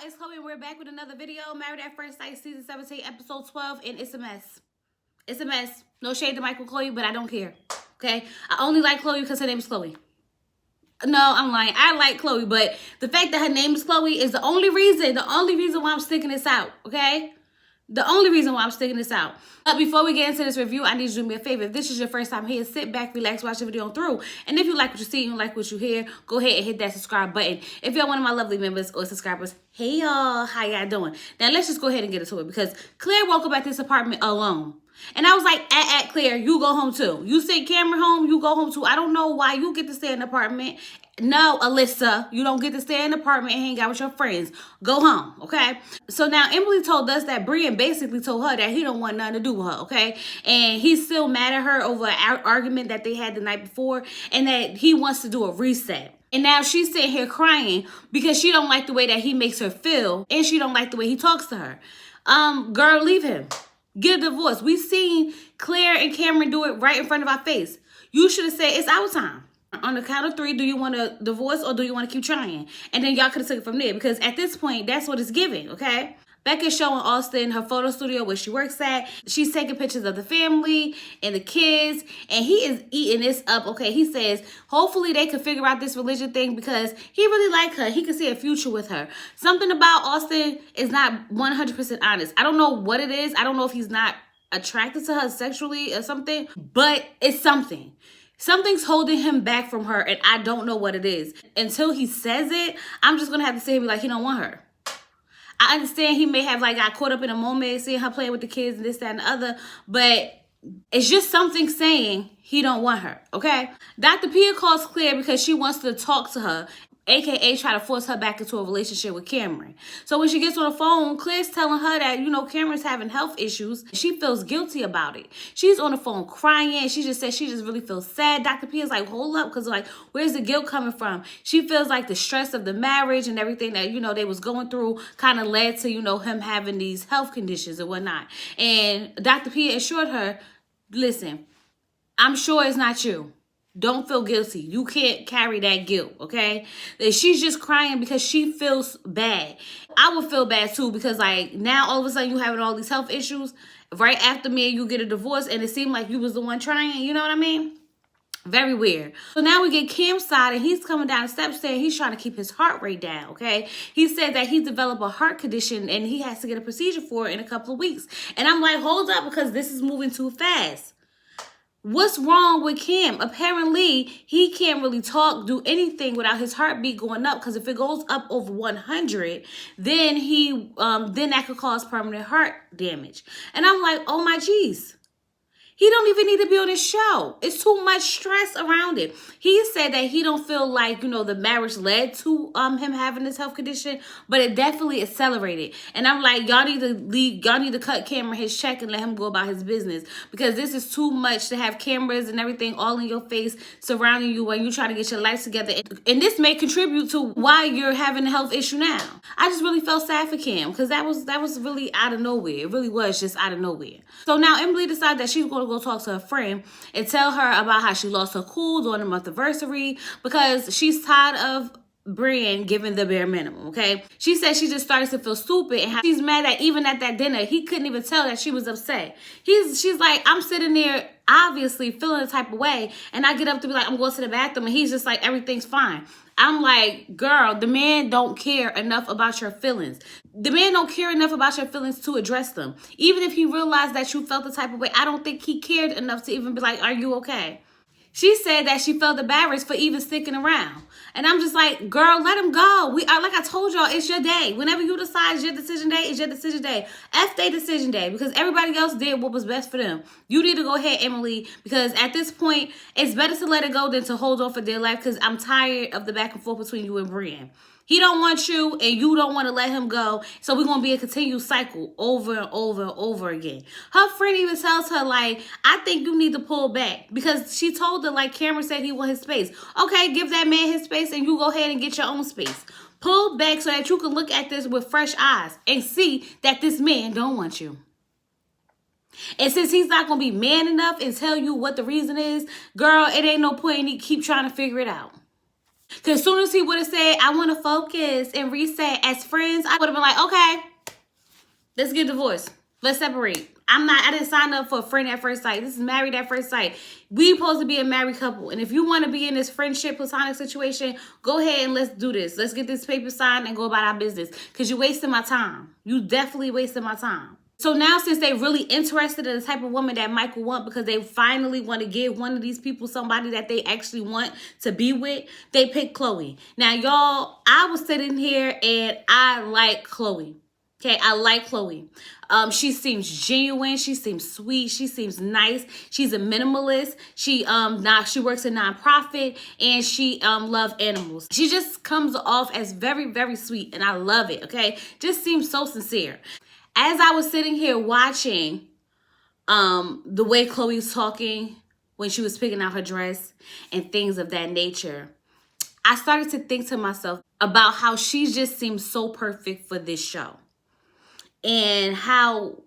It's Chloe and we're back with another video. Married at First Sight, season 17, episode 12, and it's a mess. It's a mess. No shade to Michael Chloe, but I don't care. Okay? I only like Chloe because her name is Chloe. No, I'm lying. I like Chloe, but the fact that her name is Chloe is the only reason why I'm sticking this out, okay? The only reason why I'm sticking this out. But before we get into this review, I need you to do me a favor. If this is your first time here, sit back, relax, watch the video on through. And if you like what you see and you like what you hear, go ahead and hit that subscribe button. If you're one of my lovely members or subscribers, hey y'all, how y'all doing? Now let's just go ahead and get into it because Claire woke up at this apartment alone. And I was like, Claire, you go home too. You sent Cameron home, you go home too. I don't know why you get to stay in the apartment. No, Alyssa, you don't get to stay in the apartment and hang out with your friends. Go home, okay? So now Emily told us that Brennan basically told her that he don't want nothing to do with her, okay? And he's still mad at her over an argument that they had the night before and that he wants to do a reset. And now she's sitting here crying because she don't like the way that he makes her feel and she don't like the way he talks to her. Girl, leave him. Get a divorce. We've seen Claire and Cameron do it right in front of our face. You should have said, it's our time. On the count of 3, do you want to divorce or do you want to keep trying? And then y'all could have took it from there because at this point, that's what it's giving, okay? Becca's showing Austin her photo studio where she works at. She's taking pictures of the family and the kids, and he is eating this up, okay? He says, hopefully they can figure out this religion thing because he really likes her. He can see a future with her. Something about Austin is not 100% honest. I don't know what it is. I don't know if he's not attracted to her sexually or something, but it's something. Something's holding him back from her, and I don't know what it is. Until he says it, I'm just going to have to say and be like, he don't want her. I understand he may have like got caught up in a moment seeing her playing with the kids and this, that, and the other, but it's just something saying he don't want her, okay? Dr. Pia calls Claire because she wants to talk to her, aka try to force her back into a relationship with Cameron. So when she gets on the phone, Claire's telling her that, you know, Cameron's having health issues. She feels guilty about it. She's on the phone crying. She just said she just really feels sad. Dr. Pia's like, hold up, because like, where's the guilt coming from? She feels like the stress of the marriage and everything that, you know, they was going through kind of led to, you know, him having these health conditions and whatnot. And Dr. Pia assured her, listen, I'm sure it's not you. Don't feel guilty. You can't carry that guilt, okay? She's just crying because she feels bad. I would feel bad too because like now all of a sudden you having all these health issues right after me and you get a divorce and it seemed like you was the one trying, you know what I mean? Very weird. So now we get Cam's side and he's coming down the steps saying he's trying to keep his heart rate down, okay? He said that he developed a heart condition and he has to get a procedure for it in a couple of weeks. And I'm like, hold up, because this is moving too fast. What's wrong with Cam? Apparently, he can't really talk, do anything without his heartbeat going up. Because if it goes up over 100, then then that could cause permanent heart damage. And I'm like, oh my geez. He don't even need to be on this show. It's too much stress around it. He said that he don't feel like, you know, the marriage led to him having this health condition, but it definitely accelerated. And I'm like, y'all need to cut Cameron his check and let him go about his business because this is too much to have cameras and everything all in your face surrounding you when you try to get your life together. And this may contribute to why you're having a health issue now. I just really felt sad for Cam because that was really out of nowhere. It really was just out of nowhere. So now Emily decided that she's going to go talk to her friend and tell her about how she lost her cool during the month anniversary because she's tired of Brennan giving the bare minimum, okay? She said she just started to feel stupid and how she's mad that even at that dinner, he couldn't even tell that she was upset. She's like, I'm sitting there obviously feeling the type of way and I get up to be like, I'm going to the bathroom and he's just like, everything's fine. I'm like, girl, the man don't care enough about your feelings. The man don't care enough about your feelings to address them. Even if he realized that you felt the type of way, I don't think he cared enough to even be like, are you okay? She said that she felt embarrassed for even sticking around. And I'm just like, girl, let him go. Like I told y'all, it's your day. Whenever you decide it's your decision day, it's your decision day. F their decision day because everybody else did what was best for them. You need to go ahead, Emily, because at this point, it's better to let it go than to hold on for dear life because I'm tired of the back and forth between you and Brennan. He don't want you and you don't want to let him go. So we're going to be a continued cycle over and over and over again. Her friend even tells her, like, I think you need to pull back. Because she told her, like, Cameron said he want his space. Okay, give that man his space and you go ahead and get your own space. Pull back so that you can look at this with fresh eyes and see that this man don't want you. And since he's not going to be man enough and tell you what the reason is, girl, it ain't no point in keep trying to figure it out. Because as soon as he would have said, I want to focus and reset as friends, I would have been like, okay, let's get divorced. Let's separate. I didn't sign up for a friend at first sight. This is married at first sight. We supposed to be a married couple. And if you want to be in this friendship, platonic situation, go ahead and let's do this. Let's get this paper signed and go about our business. Because you're wasting my time. You definitely wasting my time. So now, since they're really interested in the type of woman that Michael wants, because they finally want to give one of these people somebody that they actually want to be with, they pick Chloe. Now, y'all, I was sitting here and I like Chloe. Okay, I like Chloe. She seems genuine. She seems sweet. She seems nice. She's a minimalist. She works a nonprofit, and she loves animals. She just comes off as very, very sweet, and I love it. Okay, just seems so sincere. As I was sitting here watching the way Chloe was talking when she was picking out her dress and things of that nature, I started to think to myself about how she just seems so perfect for this show. And how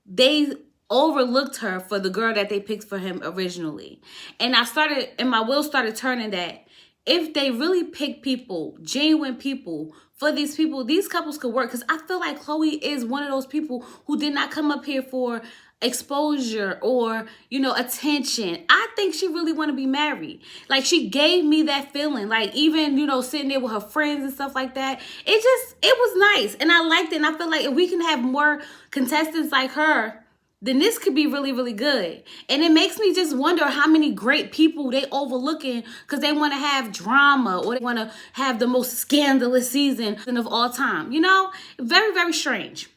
they overlooked her for the girl that they picked for him originally. And my wheels started turning that if they really pick people, genuine people, for these people, these couples could work. Because I feel like Chloe is one of those people who did not come up here for exposure or, attention. I think she really want to be married. Like, she gave me that feeling. Like, even, sitting there with her friends and stuff like that. It was nice. And I liked it. And I feel like if we can have more contestants like her, then this could be really, really good. And it makes me just wonder how many great people they overlooking because they want to have drama or they want to have the most scandalous season of all time. Very, very strange.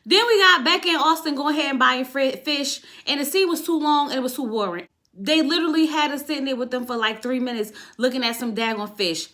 Then we got Becca and Austin going ahead and buying fish, and the scene was too long and it was too boring. They literally had us sitting there with them for like 3 minutes looking at some daggone fish.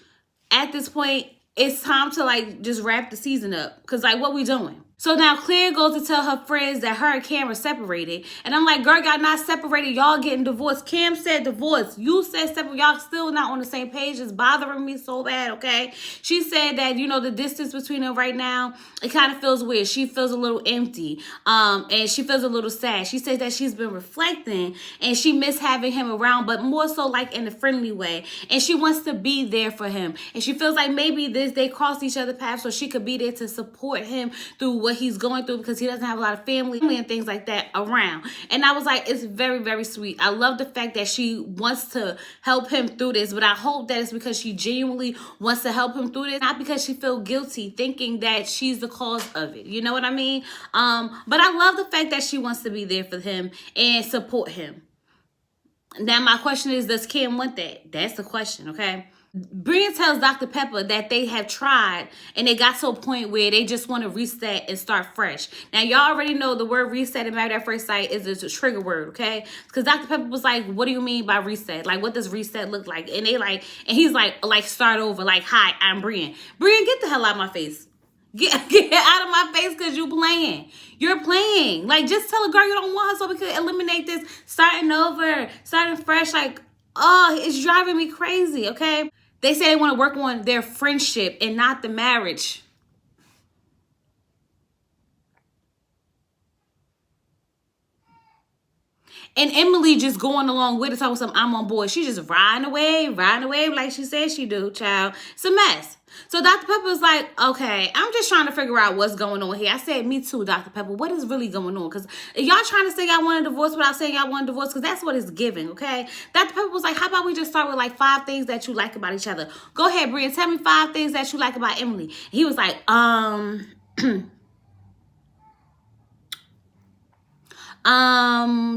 At this point, it's time to just wrap the season up because what we doing? So now Claire goes to tell her friends that her and Cam are separated. And I'm like, girl, y'all not separated. Y'all getting divorced. Cam said divorce. You said separate. Y'all still not on the same page. It's bothering me so bad, okay? She said that, the distance between them right now, it kind of feels weird. She feels a little empty. And she feels a little sad. She says that she's been reflecting and she missed having him around, but more so in a friendly way. And she wants to be there for him. And she feels like maybe they crossed each other's paths so she could be there to support him through what he's going through because he doesn't have a lot of family and things like that around. And I was like, it's very, very sweet. I love the fact that she wants to help him through this, but I hope that it's because she genuinely wants to help him through this, not because she feels guilty thinking that she's the cause of it. You know what I mean? But I love the fact that she wants to be there for him and support him. Now, my question is, does Kim want that? That's the question, okay? Brennan tells Dr. Pepper that they have tried and they got to a point where they just want to reset and start fresh. Now, y'all already know the word reset in Married at First Sight is a trigger word, okay? Because Dr. Pepper was like, what do you mean by reset? What does reset look like? And he's like start over, hi, I'm Brennan. Brennan, get the hell out of my face. Get out of my face because you're playing. You're playing. Just tell a girl you don't want her so we could eliminate this starting over, starting fresh. It's driving me crazy, okay? They say they want to work on their friendship and not the marriage. And Emily just going along with it, talking something, I'm on board. She just riding away like she said she do, child. It's a mess. So Dr. Pepper was like, okay, I'm just trying to figure out what's going on here. I said, me too, Dr. Pepper. What is really going on? Because y'all trying to say y'all want a divorce without saying y'all want a divorce, because that's what it's giving, okay? Dr. Pepper was like, how about we just start with 5 things that you like about each other? Go ahead, Bria, tell me 5 things that you like about Emily. He was like,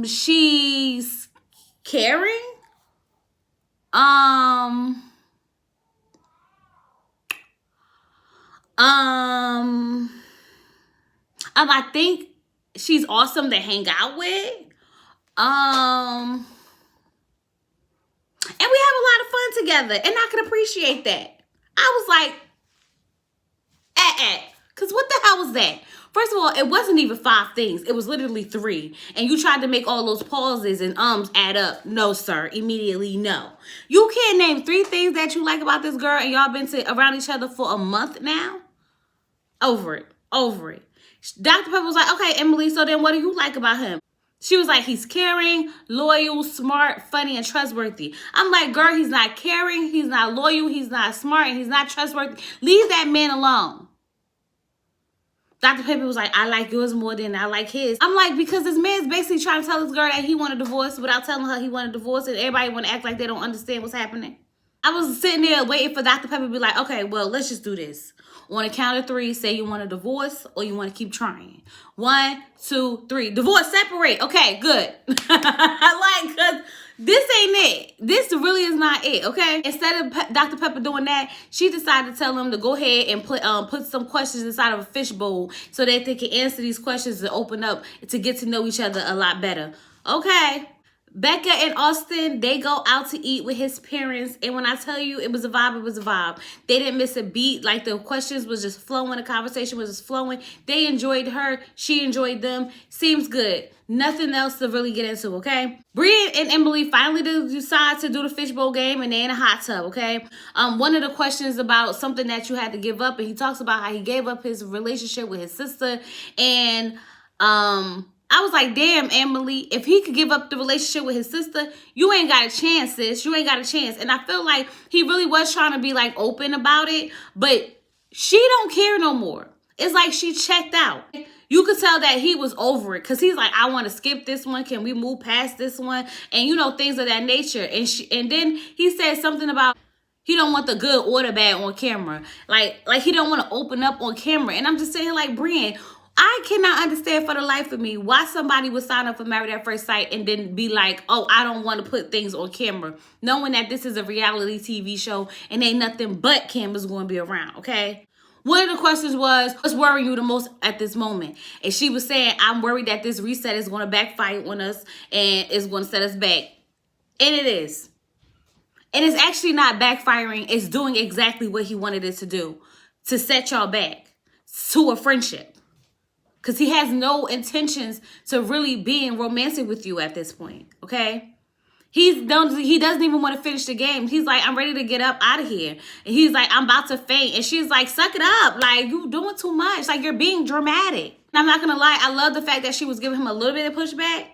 she's caring. I think she's awesome to hang out with. And we have a lot of fun together, and I can appreciate that. I was like, because what the hell was that? First of all, it wasn't even 5 things. It was literally 3. And you tried to make all those pauses and add up. No, sir. Immediately, no. You can't name 3 things that you like about this girl and y'all been around each other for a month now? Over it. Dr. Pepper was like, okay, Emily, so then what do you like about him? She was like, he's caring, loyal, smart, funny, and trustworthy. I'm like, girl, he's not caring, he's not loyal, he's not smart, and he's not trustworthy. Leave that man alone. Dr. Pepper was like, I like yours more than I like his. I'm like, because this man's basically trying to tell this girl that he wanted a divorce without telling her he wanted a divorce, and everybody want to act like they don't understand what's happening. I was sitting there waiting for Dr. Pepper to be like, okay, well, let's just do this. On a count of 3, say you want a divorce or you want to keep trying. 1, 2, 3. Divorce, separate. Okay, good. Because this ain't it. This really is not it, okay? Instead of Dr. Pepper doing that, she decided to tell him to go ahead and put some questions inside of a fishbowl so that they can answer these questions and open up to get to know each other a lot better. Okay. Becca and Austin, they go out to eat with his parents. And when I tell you it was a vibe, it was a vibe. They didn't miss a beat. Like, the questions was just flowing. The conversation was just flowing. They enjoyed her. She enjoyed them. Seems good. Nothing else to really get into, okay? Bria and Emily finally decide to do the fishbowl game, and they're in a hot tub, okay? One of the questions about something that you had to give up, and he talks about how he gave up his relationship with his sister. And I was like, damn, Emily, if he could give up the relationship with his sister, you ain't got a chance, sis. You ain't got a chance. And I feel like he really was trying to be, like, open about it, but she don't care no more. It's like she checked out. You could tell that he was over it because he's like, I want to skip this one. Can we move past this one? And, you know, things of that nature. And then he said something about he don't want the good or the bad on camera. Like he don't want to open up on camera. And I'm just saying, like, Brennan, I cannot understand for the life of me why somebody would sign up for Married at First Sight and then be like, oh, I don't want to put things on camera, knowing that this is a reality TV show and ain't nothing but cameras going to be around, okay? One of the questions was, what's worrying you the most at this moment? And she was saying, I'm worried that this reset is going to backfire on us and it's going to set us back. And it is. And it's actually not backfiring. It's doing exactly what he wanted it to do, to set y'all back to a friendship. Because he has no intentions to really being romantic with you at this point, okay? He doesn't even want to finish the game. He's like, I'm ready to get up out of here. And he's like, I'm about to faint. And she's like, suck it up. Like, you doing too much. Like, you're being dramatic. And I'm not going to lie. I love the fact that she was giving him a little bit of pushback.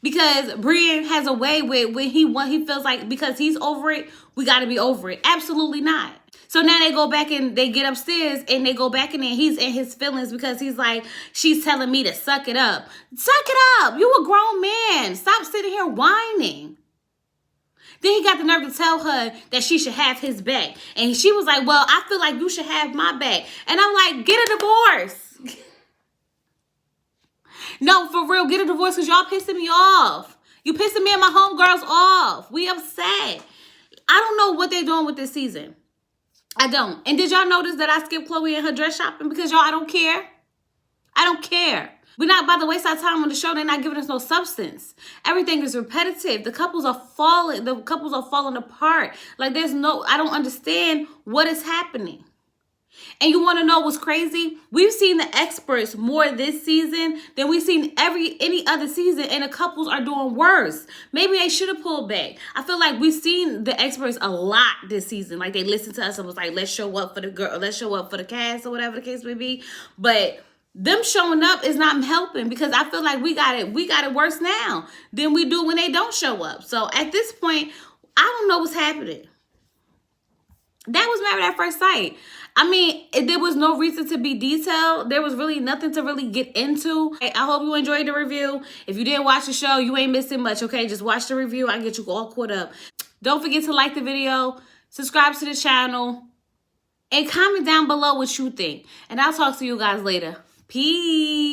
Because Brennan has a way with when he feels like because he's over it, we got to be over it. Absolutely not. So now they go back and they get upstairs and they go back in there. He's in his feelings because he's like, she's telling me to suck it up. Suck it up. You a grown man. Stop sitting here whining. Then he got the nerve to tell her that she should have his back. And she was like, well, I feel like you should have my back. And I'm like, get a divorce. No, for real, get a divorce because y'all pissing me off. You pissing me and my homegirls off. We upset. I don't know what they're doing with this season. I don't. And did y'all notice that I skipped Chloe and her dress shopping? Because y'all, I don't care. I don't care. We're not about to waste our time on the show. They're not giving us no substance. Everything is repetitive. The couples are falling. The couples are falling apart. Like there's no, I don't understand what is happening. And you want to know what's crazy? We've seen the experts more this season than we've seen any other season, and the couples are doing worse. Maybe they should have pulled back. I feel like we've seen the experts a lot this season. Like they listened to us and was like, let's show up for the girl, let's show up for the cast or whatever the case may be. But them showing up is not helping because I feel like we got it worse now than we do when they don't show up. So at this point, I don't know what's happening. That was Married at First Sight. I mean, there was no reason to be detailed. There was really nothing to really get into. I hope you enjoyed the review. If you didn't watch the show, you ain't missing much, okay? Just watch the review. I get you all caught up. Don't forget to like the video, subscribe to the channel, and comment down below what you think. And I'll talk to you guys later. Peace.